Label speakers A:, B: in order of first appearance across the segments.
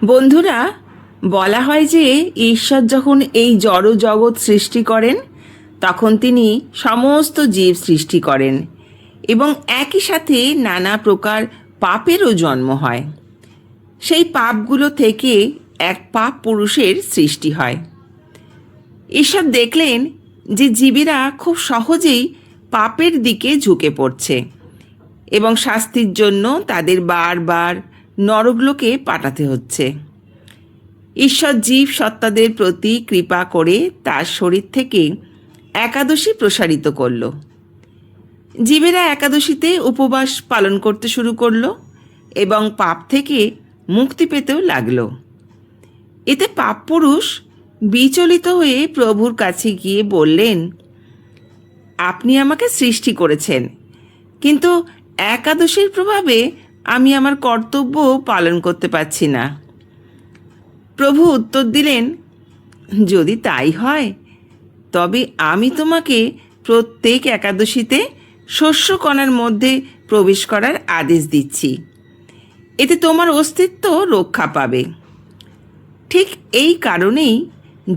A: বন্ধুরা, বলা হয় যে ঈশ্বর যখন এই জড় জগৎ সৃষ্টি করেন তখন তিনি সমস্ত জীব সৃষ্টি করেন এবং একই সাথে নানা প্রকার পাপেরও জন্ম হয়। সেই পাপগুলো থেকে এক পাপ পুরুষের সৃষ্টি হয়। ঈশ্বর দেখলেন যে জীবেরা খুব সহজেই পাপের দিকে ঝুঁকে পড়ছে এবং শাস্তির জন্য তাদের বারবার নরকলোকে পাঠাতে হচ্ছে। ঈশ্বর জীব সত্তাদের প্রতি কৃপা করে তার শরীর থেকে একাদশী প্রসারিত করল। জীবেরা একাদশীতে উপবাস পালন করতে শুরু করল এবং পাপ থেকে মুক্তি পেতেও লাগল। এতে পাপ পুরুষ বিচলিত হয়ে প্রভুর কাছে গিয়ে বললেন, আপনি আমাকে সৃষ্টি করেছেন, কিন্তু একাদশীর প্রভাবে আমি আমার কর্তব্য পালন করতে পারছি না। প্রভু উত্তর দিলেন, যদি তাই হয় তবে আমি তোমাকে প্রত্যেক একাদশীতে শস্যকণার মধ্যে প্রবেশ করার আদেশ দিচ্ছি। এতে তোমার অস্তিত্ব রক্ষা পাবে। ঠিক এই কারণেই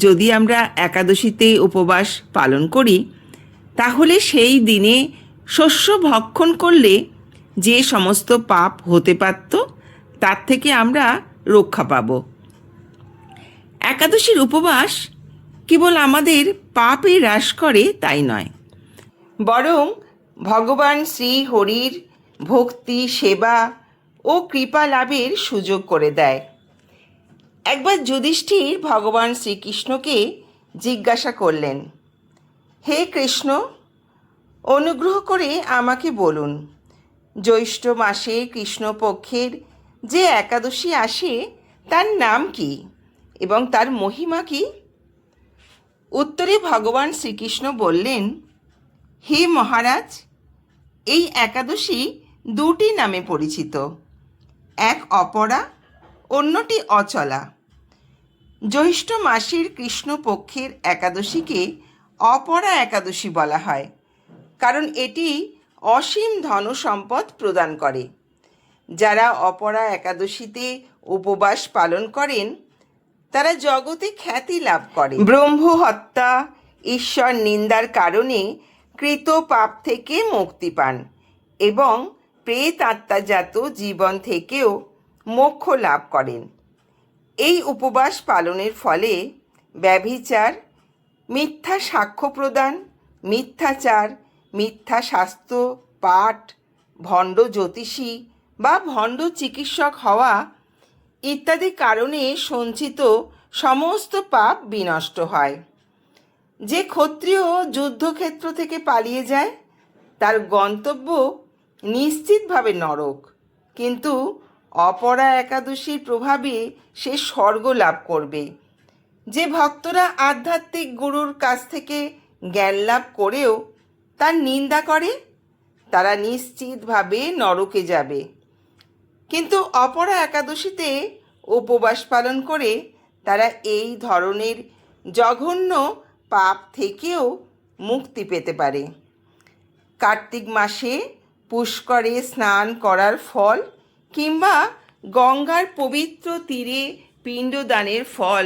A: যদি আমরা একাদশীতে উপবাস পালন করি, তাহলে সেই দিনে শস্য ভক্ষণ করলে যে সমস্ত পাপ হতে পারত তার থেকে আমরা রক্ষা পাব। একাদশীর উপবাস কেবল আমাদের পাপই হ্রাস করে তাই নয়, বরং ভগবান শ্রী হরির ভক্তি, সেবা ও কৃপা লাভের সুযোগ করে দেয়। একবার যুধিষ্ঠির ভগবান শ্রীকৃষ্ণকে জিজ্ঞাসা করলেন, হে কৃষ্ণ, অনুগ্রহ করে আমাকে বলুন, জ্যৈষ্ঠ মাসে কৃষ্ণপক্ষের যে একাদশী আসে তার নাম কি এবং তার মহিমা কি? উত্তরে ভগবান শ্রীকৃষ্ণ বললেন, হে মহারাজ, এই একাদশী দুটি নামে পরিচিত, এক অপরা, অন্যটি অচলা। জ্যৈষ্ঠ মাসের কৃষ্ণপক্ষের একাদশীকে অপরা একাদশী বলা হয়, কারণ এটি অসীম ধনসম্পদ প্রদান করে। যারা অপরা একাদশীতে উপবাস পালন করেন তারা জগতে খ্যাতি লাভ করে। ব্রহ্ম হত্যা, ঈশ্বর নিন্দার কারণে কৃত পাপ থেকে মুক্তি পান এবং প্রেত আত্মাজাত জীবন থেকেও মোক্ষ লাভ করেন। এই উপবাস পালনের ফলে ব্যভিচার, মিথ্যা সাক্ষ্য প্রদান, মিথ্যাচার, মিথ্যা স্বাস্থ্য পাঠ, ভণ্ড জ্যোতিষী বা ভণ্ড চিকিৎসক হওয়া ইত্যাদি কারণে সঞ্চিত সমস্ত পাপ বিনষ্ট হয়। যে ক্ষত্রিয় যুদ্ধক্ষেত্র থেকে পালিয়ে যায় তার গন্তব্য নিশ্চিতভাবে নরক, কিন্তু অপরা একাদশীর প্রভাবে সে স্বর্গ লাভ করবে। যে ভক্তরা আধ্যাত্মিক গুরুর কাছ থেকে জ্ঞান লাভ করেও তার নিন্দা করে তারা নিশ্চিতভাবে নরকে যাবে, কিন্তু অপরা একাদশীতে উপবাস পালন করে তারা এই ধরনের জঘন্য পাপ থেকেও মুক্তি পেতে পারে। কার্তিক মাসে পুষ্করে স্নান করার ফল কিংবা গঙ্গার পবিত্র তীরে পিণ্ডদানের ফল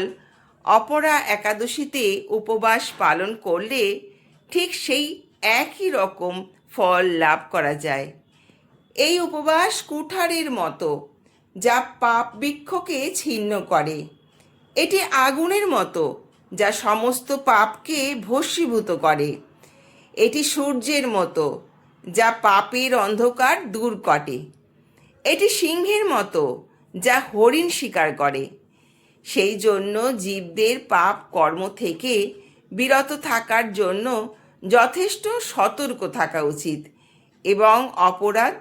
A: অপরা একাদশীতে উপবাস পালন করলে ঠিক সেই একই রকম ফল লাভ করা যায়। এই উপবাস কুঠারের মতো, যা পাপ বৃক্ষকে ছিন্ন করে। এটি আগুনের মতো, যা সমস্ত পাপকে ভস্মীভূত করে। এটি সূর্যের মতো, যা পাপের অন্ধকার দূর করে। এটি সিংহের মতো, যা হরিণ শিকার করে। সেই জন্য জীবদের পাপ কর্ম থেকে বিরত থাকার জন্য যথেষ্ট সতর্ক থাকা উচিত এবং অপরাধ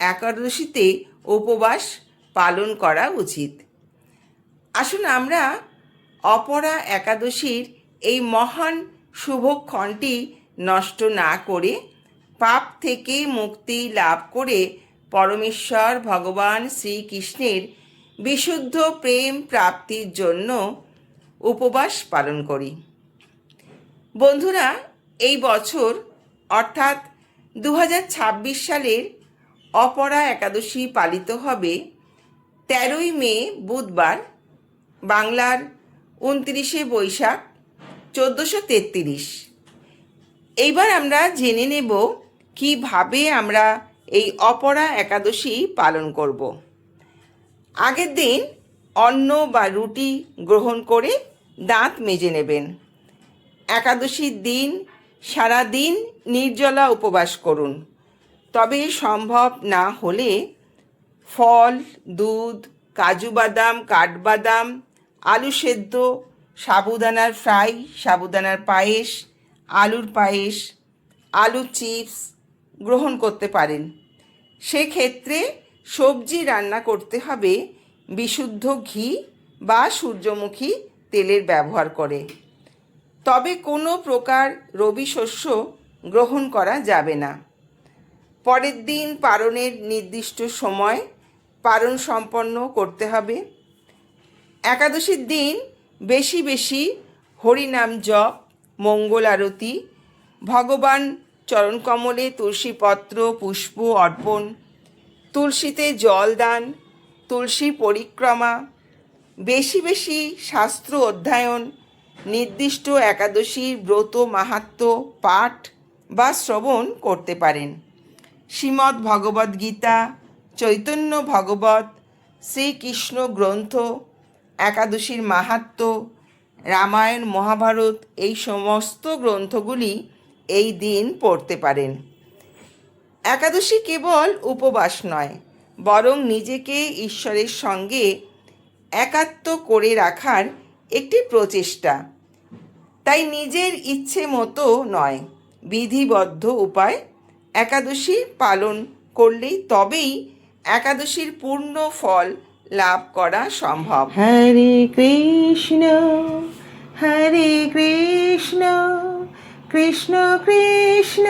A: একাদশীতে উপবাস পালন করা উচিত। আসুন আমরা অপরা একাদশীর এই মহান শুভক্ষণটি নষ্ট না করে পাপ থেকে মুক্তি লাভ করে পরমেশ্বর ভগবান শ্রীকৃষ্ণের বিশুদ্ধ প্রেম প্রাপ্তির জন্য উপবাস পালন করি। বন্ধুরা, এই বছর অর্থাৎ 2026 সালের অপরা একাদশী পালিত হবে 13ই মে বুধবার বাংলার 29শে বৈশাখ 1433। এইবার আমরা জেনে নেব কিভাবে আমরা এই অপরা একাদশী পালন করব। আগের দিন অন্ন বা রুটি গ্রহণ করে দাঁত মেজে নেবেন। একাদশীর দিন সারা দিন নির্জলা উপবাস করুন। তবে সম্ভব না হলে ফল, দুধ, কাজু বাদাম, কাঠবাদাম, আলু সেদ্ধ, সাবুদানার ফ্রাই, সাবুদানার পায়েস, আলুর পায়েস, আলু চিপস গ্রহণ করতে পারেন। সেক্ষেত্রে সবজি রান্না করতে হবে বিশুদ্ধ ঘি বা সূর্যমুখী তেলের ব্যবহার করে। তবে কোনো প্রকার রবি শস্য গ্রহণ করা যাবে না। পরের দিন পারণের নির্দিষ্ট সময় পারণ সম্পন্ন করতে হবে। একাদশীর দিন বেশি বেশি হরিনাম জপ, মঙ্গল আরতি, ভগবান চরণকমলে তুলসীপত্র পুষ্প অর্পণ, তুলসীতে জল দান, তুলসী পরিক্রমা, বেশি বেশি শাস্ত্র অধ্যয়ন, নির্দিষ্ট একাদশীর ব্রত মাহাত্ম্য পাঠ বা শ্রবণ করতে পারেন। শ্রীমদ্ ভগবদ্গীতা, চৈতন্য ভগবত, শ্রীকৃষ্ণ গ্রন্থ, একাদশীর মাহাত্ম্য, রামায়ণ, মহাভারত এই সমস্ত গ্রন্থগুলি এই দিন পড়তে পারেন। একাদশী কেবল উপবাস নয়, বরং নিজেকে ঈশ্বরের সঙ্গে একাত্ম করে রাখার একটি প্রচেষ্টা। তাই নিজের ইচ্ছে মতো নয়, বিধিবদ্ধ উপায় একাদশী পালন করলেই তবেই একাদশীর পূর্ণ ফল লাভ করা সম্ভব।
B: হরে কৃষ্ণ কৃষ্ণ কৃষ্ণ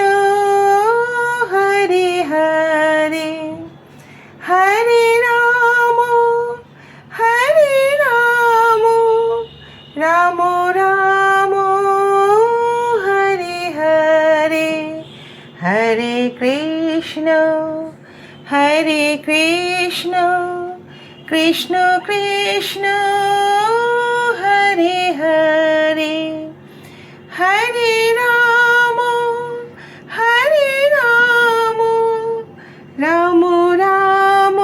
B: হরে হরে, হরে রাম রাম রাম হরে হরে, হরে কৃষ্ণ কৃষ্ণ কৃষ্ণ হরে হরে, হরে রাম রাম রাম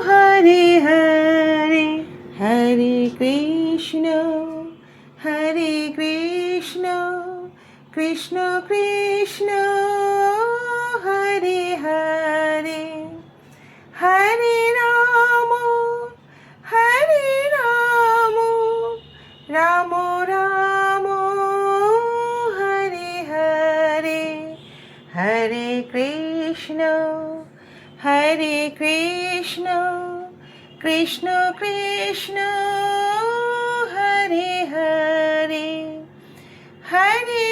B: হরে হরে, হরে কৃষ্ণ কৃষ্ণ কৃষ্ণ হরে হরে, হরে রাম রাম রাম হরে হরে, হরে কৃষ্ণ কৃষ্ণ কৃষ্ণ হরে হরে, হরে